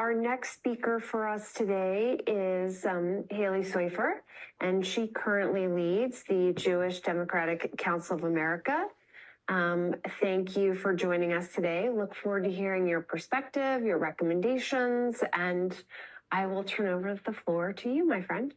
Our next speaker for us today is Halie Soifer, and she currently leads the Jewish Democratic Council of America. Thank you for joining us today. Look forward to hearing your perspective, your recommendations, and I will turn over the floor to you, my friend.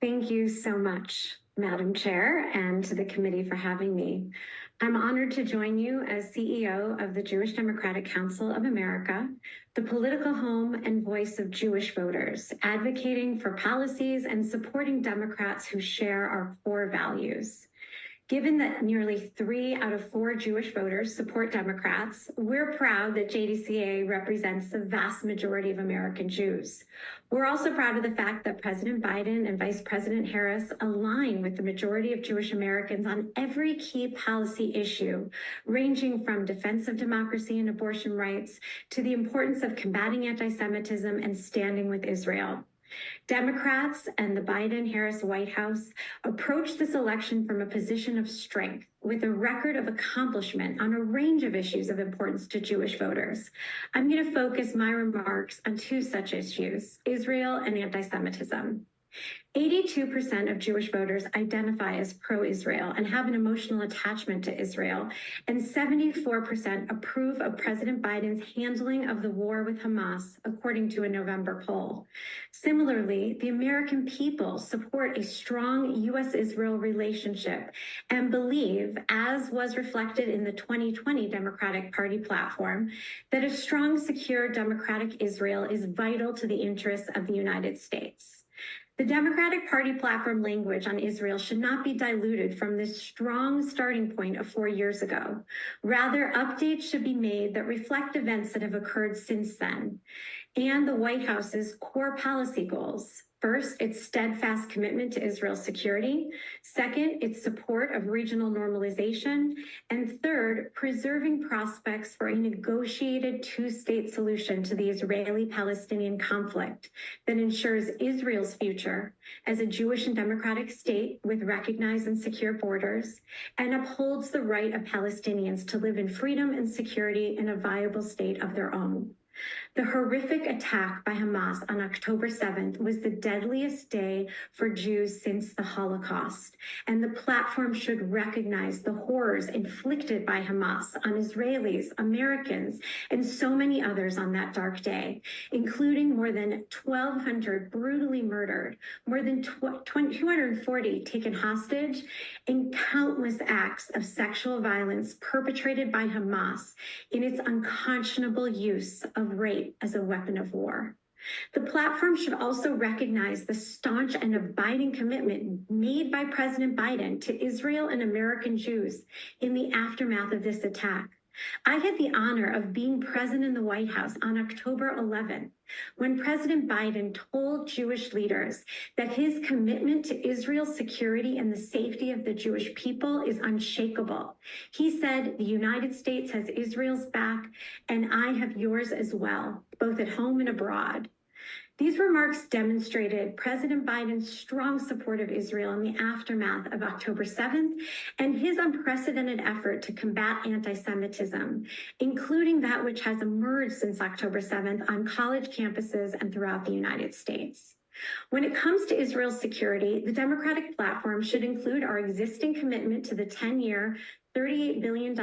Thank you so much, Madam Chair, and to the committee for having me. I'm honored to join you as CEO of the Jewish Democratic Council of America, the political home and voice of Jewish voters, advocating for policies and supporting Democrats who share our core values. Given that nearly 3 out of 4 Jewish voters support Democrats, we're proud that JDCA represents the vast majority of American Jews. We're also proud of the fact that President Biden and Vice President Harris align with the majority of Jewish Americans on every key policy issue, ranging from defense of democracy and abortion rights to the importance of combating anti-Semitism and standing with Israel. Democrats and the Biden-Harris White House approached this election from a position of strength with a record of accomplishment on a range of issues of importance to Jewish voters. I'm going to focus my remarks on 2 such issues, Israel and anti-Semitism. 82% of Jewish voters identify as pro-Israel and have an emotional attachment to Israel, and 74% approve of President Biden's handling of the war with Hamas, according to a November poll. Similarly, the American people support a strong U.S.-Israel relationship and believe, as was reflected in the 2020 Democratic Party platform, that a strong, secure, democratic Israel is vital to the interests of the United States. The Democratic Party platform language on Israel should not be diluted from this strong starting point of 4 years ago. Rather, updates should be made that reflect events that have occurred since then, and the White House's core policy goals. First, its steadfast commitment to Israel's security. Second, its support of regional normalization. And third, preserving prospects for a negotiated 2-state solution to the Israeli-Palestinian conflict that ensures Israel's future as a Jewish and democratic state with recognized and secure borders, and upholds the right of Palestinians to live in freedom and security in a viable state of their own. The horrific attack by Hamas on October 7th was the deadliest day for Jews since the Holocaust, and the platform should recognize the horrors inflicted by Hamas on Israelis, Americans, and so many others on that dark day, including more than 1,200 brutally murdered, more than 240 taken hostage, and countless acts of sexual violence perpetrated by Hamas in its unconscionable use of rape as a weapon of war. The platform should also recognize the staunch and abiding commitment made by President Biden to Israel and American Jews in the aftermath of this attack. I had the honor of being present in the White House on October 11th, when President Biden told Jewish leaders that his commitment to Israel's security and the safety of the Jewish people is unshakable. He said, "The United States has Israel's back, and I have yours as well, both at home and abroad." These remarks demonstrated President Biden's strong support of Israel in the aftermath of October 7th and his unprecedented effort to combat anti-Semitism, including that which has emerged since October 7th on college campuses and throughout the United States. When it comes to Israel's security, the Democratic platform should include our existing commitment to the 10-year, $38 billion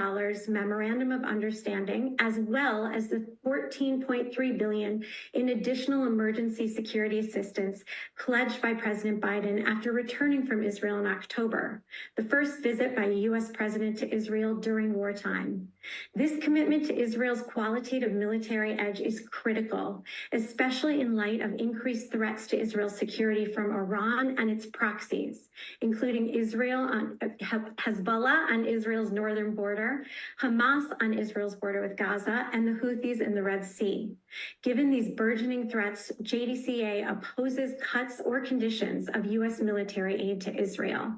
memorandum of understanding, as well as the $14.3 billion in additional emergency security assistance pledged by President Biden after returning from Israel in October, the first visit by a U.S. president to Israel during wartime. This commitment to Israel's qualitative military edge is critical, especially in light of increased threats to Israel's security from Iran and its proxies, including Hezbollah on Israel's northern border, Hamas on Israel's border with Gaza, and the Houthis in the Red Sea. Given these burgeoning threats, JDCA opposes cuts or conditions of U.S. military aid to Israel.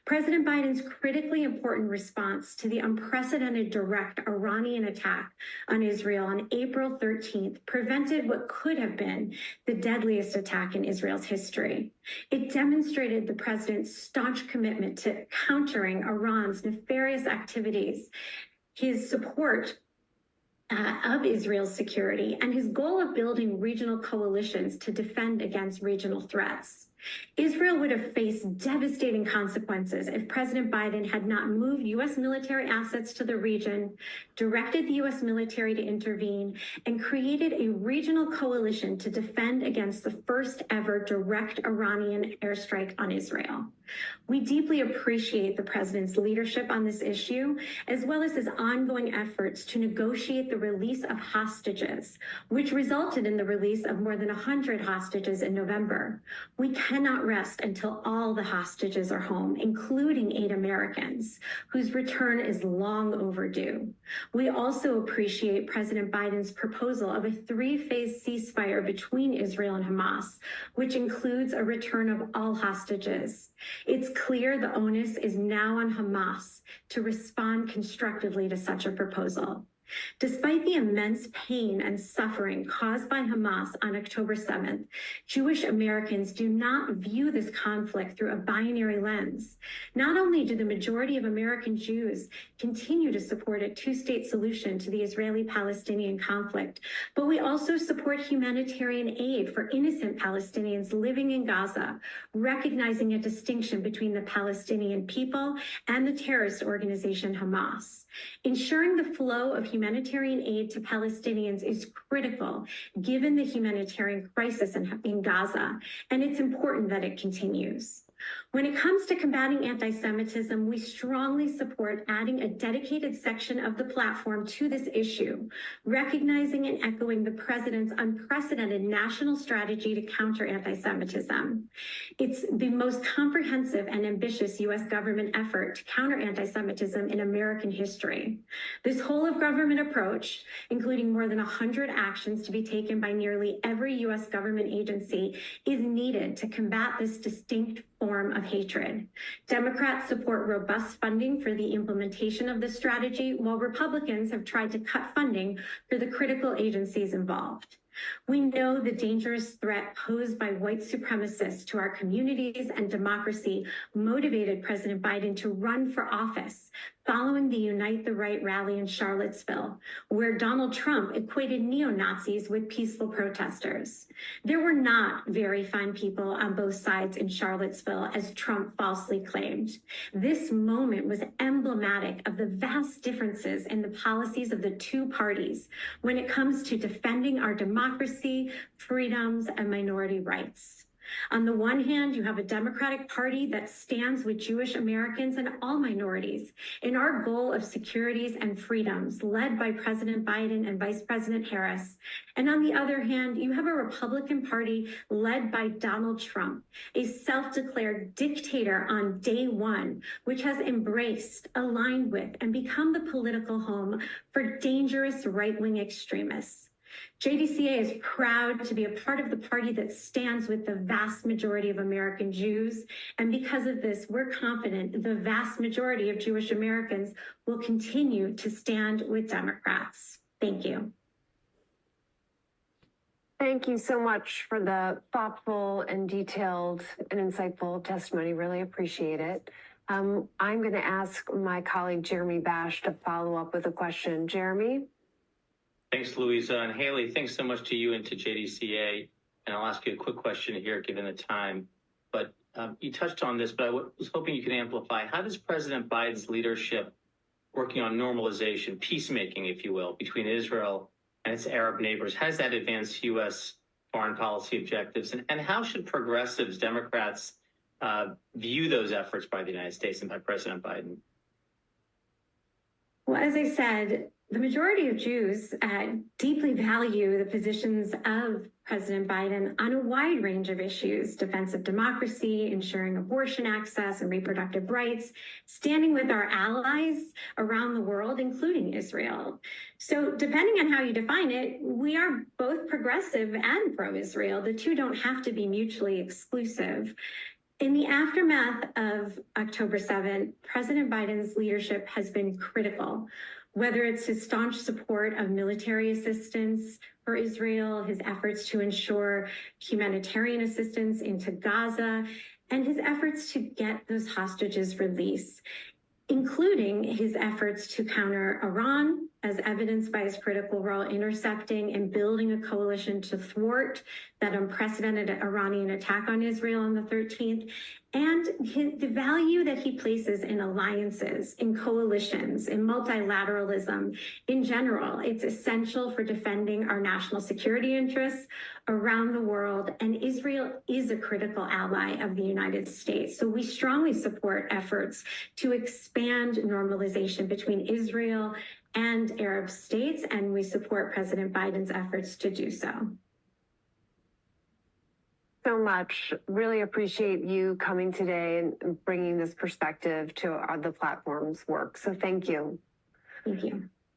President Biden's critically important response to the unprecedented direct Iranian attack on Israel on April 13th prevented what could have been the deadliest attack in Israel's history. It demonstrated the president's staunch commitment to countering Iran's nefarious activities, his support of Israel's security and his goal of building regional coalitions to defend against regional threats. Israel would have faced devastating consequences if President Biden had not moved U.S. military assets to the region, directed the U.S. military to intervene, and created a regional coalition to defend against the first ever direct Iranian airstrike on Israel. We deeply appreciate the president's leadership on this issue, as well as his ongoing efforts to negotiate the release of hostages, which resulted in the release of more than 100 hostages in November. We cannot rest until all the hostages are home, including 8 Americans, whose return is long overdue. We also appreciate President Biden's proposal of a 3-phase ceasefire between Israel and Hamas, which includes a return of all hostages. It's clear the onus is now on Hamas to respond constructively to such a proposal. Despite the immense pain and suffering caused by Hamas on October 7th, Jewish Americans do not view this conflict through a binary lens. Not only do the majority of American Jews continue to support a 2-state solution to the Israeli-Palestinian conflict, but we also support humanitarian aid for innocent Palestinians living in Gaza, recognizing a distinction between the Palestinian people and the terrorist organization Hamas. Ensuring the flow of humanitarian aid to Palestinians is critical given the humanitarian crisis in Gaza, and it's important that it continues. When it comes to combating anti-Semitism, we strongly support adding a dedicated section of the platform to this issue, recognizing and echoing the president's unprecedented national strategy to counter anti-Semitism. It's the most comprehensive and ambitious U.S. government effort to counter anti-Semitism in American history. This whole-of-government approach, including more than 100 actions to be taken by nearly every U.S. government agency, is needed to combat this distinct form of hatred. Democrats support robust funding for the implementation of this strategy, while Republicans have tried to cut funding for the critical agencies involved. We know the dangerous threat posed by white supremacists to our communities and democracy motivated President Biden to run for office following the Unite the Right rally in Charlottesville, where Donald Trump equated neo-Nazis with peaceful protesters. There were not very fine people on both sides in Charlottesville, as Trump falsely claimed. This moment was emblematic of the vast differences in the policies of the two parties when it comes to defending our democracy, freedoms, and minority rights. On the one hand, you have a Democratic Party that stands with Jewish Americans and all minorities in our goal of securities and freedoms led by President Biden and Vice President Harris. And on the other hand, you have a Republican Party led by Donald Trump, a self-declared dictator on day one, which has embraced, aligned with, and become the political home for dangerous right-wing extremists. JDCA is proud to be a part of the party that stands with the vast majority of American Jews. And because of this, we're confident the vast majority of Jewish Americans will continue to stand with Democrats. Thank you. Thank you so much for the thoughtful and detailed and insightful testimony. Really appreciate it. I'm going to ask my colleague Jeremy Bash to follow up with a question. Jeremy? Thanks, Louisa. And Halie, thanks so much to you and to JDCA. And I'll ask you a quick question here, given the time. But you touched on this, but I was hoping you could amplify. How does President Biden's leadership working on normalization, peacemaking, if you will, between Israel and its Arab neighbors, how does that advance U.S. foreign policy objectives? And how should progressives, Democrats, view those efforts by the United States and by President Biden? Well, as I said, the majority of Jews deeply value the positions of President Biden on a wide range of issues: defense of democracy, ensuring abortion access and reproductive rights, standing with our allies around the world, including Israel. So depending on how you define it, we are both progressive and pro-Israel. The two don't have to be mutually exclusive. In the aftermath of October 7th, President Biden's leadership has been critical. Whether it's his staunch support of military assistance for Israel, his efforts to ensure humanitarian assistance into Gaza, and his efforts to get those hostages released, including his efforts to counter Iran, as evidenced by his critical role intercepting and building a coalition to thwart that unprecedented Iranian attack on Israel on the 13th, and the value that he places in alliances, in coalitions, in multilateralism in general. It's essential for defending our national security interests around the world, and Israel is a critical ally of the United States. So we strongly support efforts to expand normalization between Israel and Arab states, and we support President Biden's efforts to do so. So much. Really appreciate you coming today and bringing this perspective to the platform's work. So thank you. Thank you.